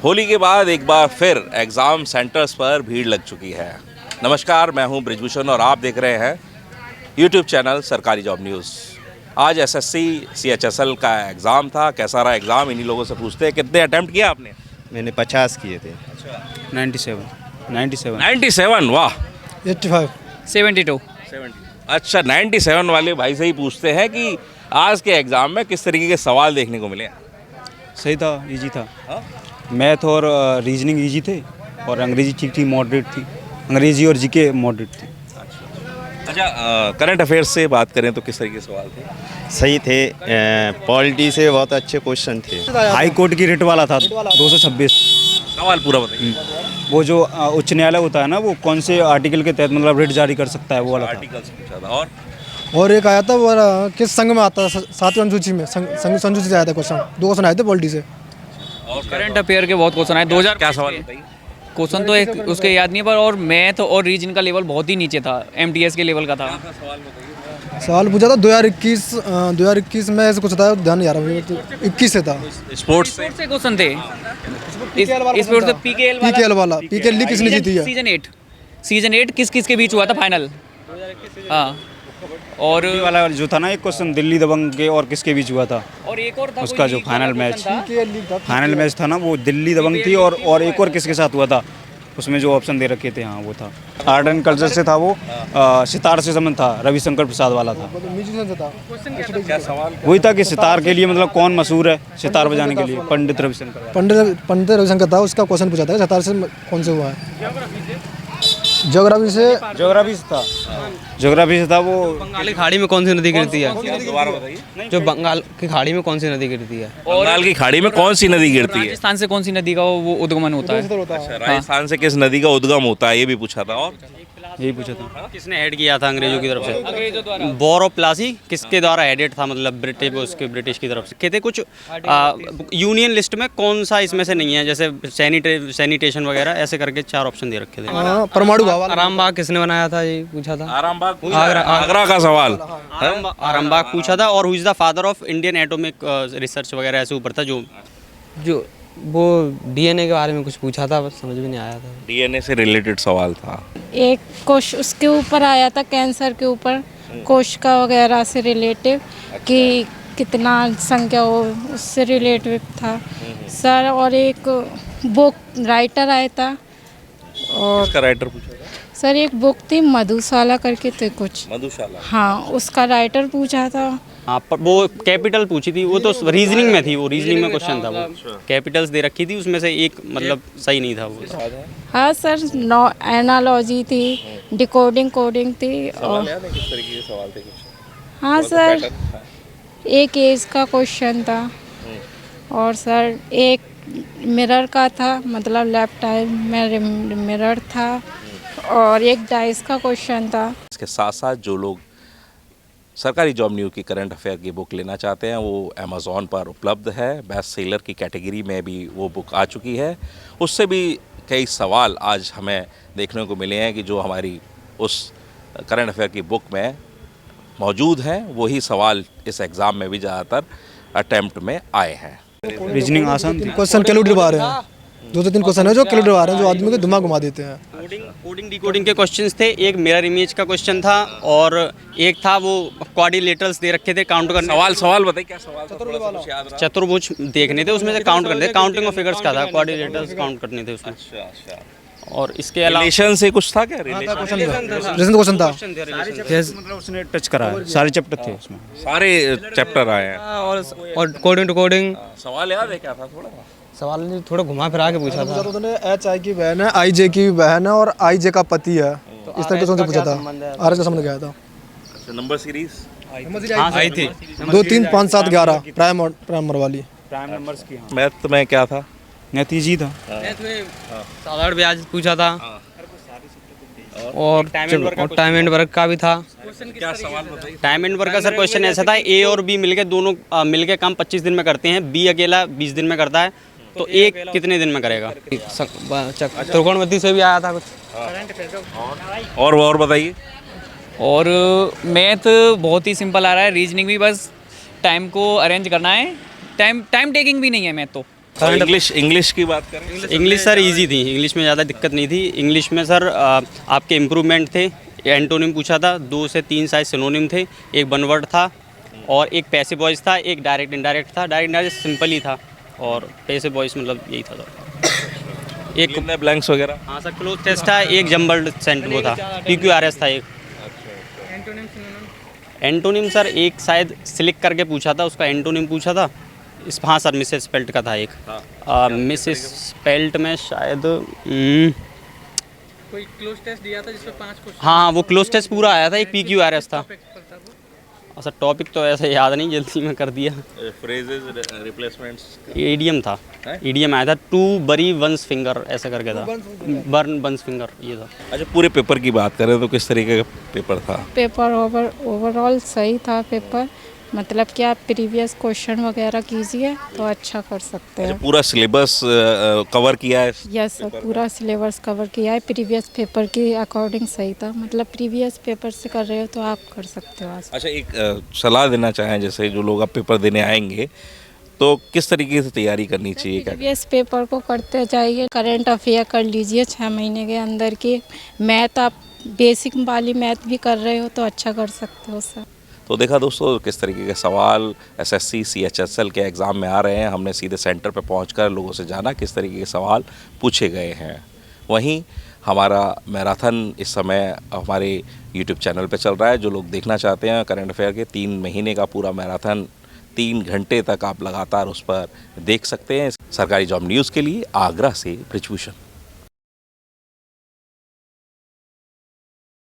होली के बाद एक बार फिर एग्ज़ाम सेंटर्स पर भीड़ लग चुकी है। नमस्कार, मैं हूं बृजभूषण और आप देख रहे हैं यूट्यूब चैनल सरकारी जॉब न्यूज़। आज एसएससी सीएचएसएल का एग्ज़ाम था। कैसा रहा एग्ज़ाम, इन्हीं लोगों से पूछते हैं। कितने अटैम्प्ट किया आपने? मैंने 50 किए थे। 97, वाह। 85 72 अच्छा, 97 वाले भाई से ही पूछते हैं कि आज के एग्ज़ाम में किस तरीके के सवाल देखने को मिले। सही था, इजी था। मैथ और रीजनिंग इजी थे और अंग्रेजी ठीक थी, मॉडरेट थी। अंग्रेजी और जीके मॉडरेट थी। अच्छा, करंट अफेयर्स से बात करें तो किस तरीके के सवाल थे? सही थे। पॉलिटी से बहुत अच्छे क्वेश्चन थे। हाई कोर्ट की रिट वाला था 226। सवाल पूरा बताइए। वो जो उच्च न्यायालय होता है ना, वो कौन से आर्टिकल के तहत मतलब रिट जारी कर सकता है, वो वाला था। आर्टिकल्स पूछा था। और एक आया था वो किस संघ में आता है, सातवीं अनुसूची में संघ से आया था क्वेश्चन। 2 क्वेश्चन आए थे पॉलिटी से। और करंट अफेयर के बहुत क्वेश्चन आए। 2000 क्या सवाल बताइए? क्वेश्चन तो एक उसके याद नहीं है, पर और मैथ और रीजन का लेवल बहुत ही नीचे था, एमटीएस के लेवल का था। सवाल पूछा था 2021 में ऐसे कुछ था, ध्यान नहीं आ रहा मुझे, 21 से था। स्पोर्ट्स से क्वेश्चन थे। स्पोर्ट्स से पीकेएल वाला लीग किसने जीती है? सीजन 8 किस किस के बीच हुआ था फाइनल? हाँ, और दिल्ली वाला जो था ना, एक क्वेश्चन दिल्ली दबंग के और किसके बीच हुआ था। और एक और था उसका जो फाइनल मैच था ना, वो दिल्ली दबंग थी और एक और किसके साथ हुआ था, उसमें जो ऑप्शन दे रखे थे। हाँ, वो था आर्ट एंड कल्चर से था। वो सितार से संबंध था, रविशंकर प्रसाद वाला था। वही था कि सितार के लिए मतलब कौन मशहूर है सितार बजाने के लिए? पंडित रविशंकर था। उसका क्वेश्चन पूछा था सितार से कौन से हुआ है। ज्योग्राफी से था। वो बंगाल की खाड़ी में कौन सी नदी गिरती है? दोबारा बताइए। जो बंगाल की खाड़ी में कौन सी नदी गिरती है? बंगाल की खाड़ी में कौन सी नदी गिरती है? राजस्थान से कौन सी नदी का वो उद्गमन होता है? अच्छा, राजस्थान से किस नदी का उद्गम होता है, ये भी पूछा था। और यही पूछा था। किसने हेड किया था अंग्रेजों की तरफ से? अंग्रेजों द्वारा। वॉर ऑफ प्लासी किसके द्वारा हेडेड था, मतलब ब्रिटिश की तरफ से? कहते कुछ यूनियन लिस्ट में कौन सा इसमें से नहीं है, जैसे सैनिटेशन वगैरह, ऐसे करके 4 ऑप्शन दे रखे थे। परमाणु आरामबाग किसने बनाया था, ये पूछा था। आगरा का सवाल। आरामबाग पूछा था। और who is the father of Indian atomic research वगैरह, ऐसे ऊपर था। जो वो डीएनए के बारे में कुछ पूछा था, बस समझ में नहीं आया था। डीएनए से रिलेटेड सवाल था। एक क्वेश्चन उसके ऊपर आया था, कैंसर के ऊपर, कोशिका वगैरह से रिलेटिव कि कितना संख्या हो, उससे रिलेटिव था सर। और एक बुक राइटर आया था। और किसका राइटर पूछा था? सर एक बुक थी मधुशाला करके थे कुछ। मधुशाला। हाँ, उसका राइटर पूछा था। हाँ, पर वो कैपिटल पूछी थी, वो तो रीजनिंग में थी। वो रीजनिंग में क्वेश्चन था। वो कैपिटल्स दे रखी थी, उसमें से एक मतलब सही नहीं था वो। हाँ सर, एनालॉजी थी, डिकोडिंग कोडिंग थी। और किस तरीके के सवाल थे? हाँ सर, एक एज का क्वेश्चन था। और सर एक मिरर का था, मतलब लेफ्ट टाइम में मिरर था। और एक डाइस का क्वेश्चन था। इसके साथ साथ जो लोग सरकारी जॉब न्यूज़ की करंट अफेयर की बुक लेना चाहते हैं, वो अमेज़ॉन पर उपलब्ध है। बेस्ट सेलर की कैटेगरी में भी वो बुक आ चुकी है। उससे भी कई सवाल आज हमें देखने को मिले हैं कि जो हमारी उस करंट अफेयर की बुक में मौजूद हैं, वही सवाल इस एग्ज़ाम में भी ज़्यादातर अटैम्प्ट में आए हैं। रीजनिंग आसान थी। क्वेश्चन कैलकुलेटर आ रहे हैं, 2 से 3 क्वेश्चन है जो कैलकुलेटर आ रहे हैं, जो आदमी को दिमाग घुमा देते हैं। कोडिंग डिकोडिंग के क्वेश्चंस थे। एक मिरर इमेज का क्वेश्चन था और एक था वो क्वाड्रिलेटरल्स दे रखे थे, काउंट करने। सवाल बताइए, क्या सवाल था? थोड़ा सा कुछ याद रहा? चतुर्भुज देखने थे, उसमें से काउंट करने थे। काउंटिंग ऑफ फिगर्स का था, क्वाड्रिलेटरल्स काउंट करने थे उसमें। अच्छा। और इसके अलावा रिलेशन से कुछ था क्या? क्वेश्चन था। मतलब उसने टच करा है, सारे चैप्टर थे उसमें। सारे चैप्टर आए हैं। और कोडिंग टू कोडिंग। सवाल याद है क्या था? सवाल थोड़ा घुमा फिरा के पूछा था। उन्होंने HI की बहन है, IJ की बहन है और IJ का पति है, इस तरीके से उनसे पूछा था। RS का समझ गया था। अच्छा, नंबर सीरीज आई थी 2 3 5 7 11 प्राइमर वाली। प्राइम नंबर्स की। मैथ में क्या था? मैथ इजी था। साधारण ब्याज पूछा था। और टाइम एंड वर्क का भी था। क्या सवाल बताइए? टाइम एंड वर्क का सर क्वेश्चन ऐसा था, A और B मिलके दोनों मिलके काम 25 दिन में करते हैं, B अकेला 20 दिन में करता है, तो एक कितने दिन में करेगा? त्रिकोणमिति से भी आया था कुछ। और बताइए। और मैथ बहुत ही सिंपल आ रहा है। रीजनिंग भी बस टाइम को अरेंज करना है। टाइम टेकिंग भी नहीं है मैथ तो। इंग्लिश की बात करें, इंग्लिश सर इजी थी, इंग्लिश में ज़्यादा दिक्कत नहीं थी। इंग्लिश में सर आपके इम्प्रूवमेंट थे, एंटोनिम पूछा था, 2 से 3 शायद सिनोनिम थे, एक वन वर्ड था और एक पैसिव वॉइस था, एक डायरेक्ट इनडायरेक्ट था। डायरेक्ट इनडायरेक्ट सिंपल ही था और पैसिव वॉइस मतलब यही था सर। एक ब्लैंक्स वगैरह। हाँ सर क्लोज टेस्ट था, एक जम्बल्ड सेंट वो था, PQRS था एक। एंटोनिम सर एक शायद सिलेक्ट करके पूछा था, उसका एंटोनिम पूछा था। इस हाँ सर मिसेस स्पेल्ट का था एक। मिसेस स्पेल्ट में शायद कोई क्लोज टेस्ट दिया था जिसमें 5 क्वेश्चन। हाँ वो क्लोज टेस्ट पूरा आया था, एक PQRS था। सर टॉपिक तो ऐसे याद नहीं, जल्दी में कर दिया। फ्रेजेस, रिप्लेसमेंट्स, ईडीएम था, ईडीएम आया था, टू बरी वंस फिंगर ऐसा करके था, बर्न वंस फिंगर ये था। अच्छा पूरे पेपर की बात करें तो किस तरीके का पेपर था? पेपर ओवरऑल सही था पेपर, मतलब कि आप प्रीवियस क्वेश्चन वगैरह कीजिए तो अच्छा कर सकते हैं। पूरा सिलेबस कवर किया है? यस सर, पूरा सिलेबस कवर किया है, प्रीवियस पेपर के अकॉर्डिंग सही था, मतलब प्रीवियस पेपर से कर रहे हो तो आप कर सकते हो आज। अच्छा एक सलाह देना चाहें, जैसे जो लोग अब पेपर देने आएंगे तो किस तरीके से तैयारी करनी चाहिए? क्या प्रीवियस पेपर को करते जाइए, करंट अफेयर कर लीजिए 6 महीने के अंदर की। मैथ आप बेसिक वाली मैथ भी कर रहे हो तो अच्छा कर सकते हो सर। तो देखा दोस्तों किस तरीके के सवाल SSC CHSL के एग्ज़ाम में आ रहे हैं। हमने सीधे सेंटर पर पहुंचकर लोगों से जाना किस तरीके के सवाल पूछे गए हैं। वहीं हमारा मैराथन इस समय हमारे YouTube चैनल पे चल रहा है। जो लोग देखना चाहते हैं करंट अफेयर के 3 महीने का पूरा मैराथन 3 घंटे तक आप लगातार उस पर देख सकते हैं। सरकारी जॉब न्यूज़ के लिए आगरा से ब्रिजभूषण।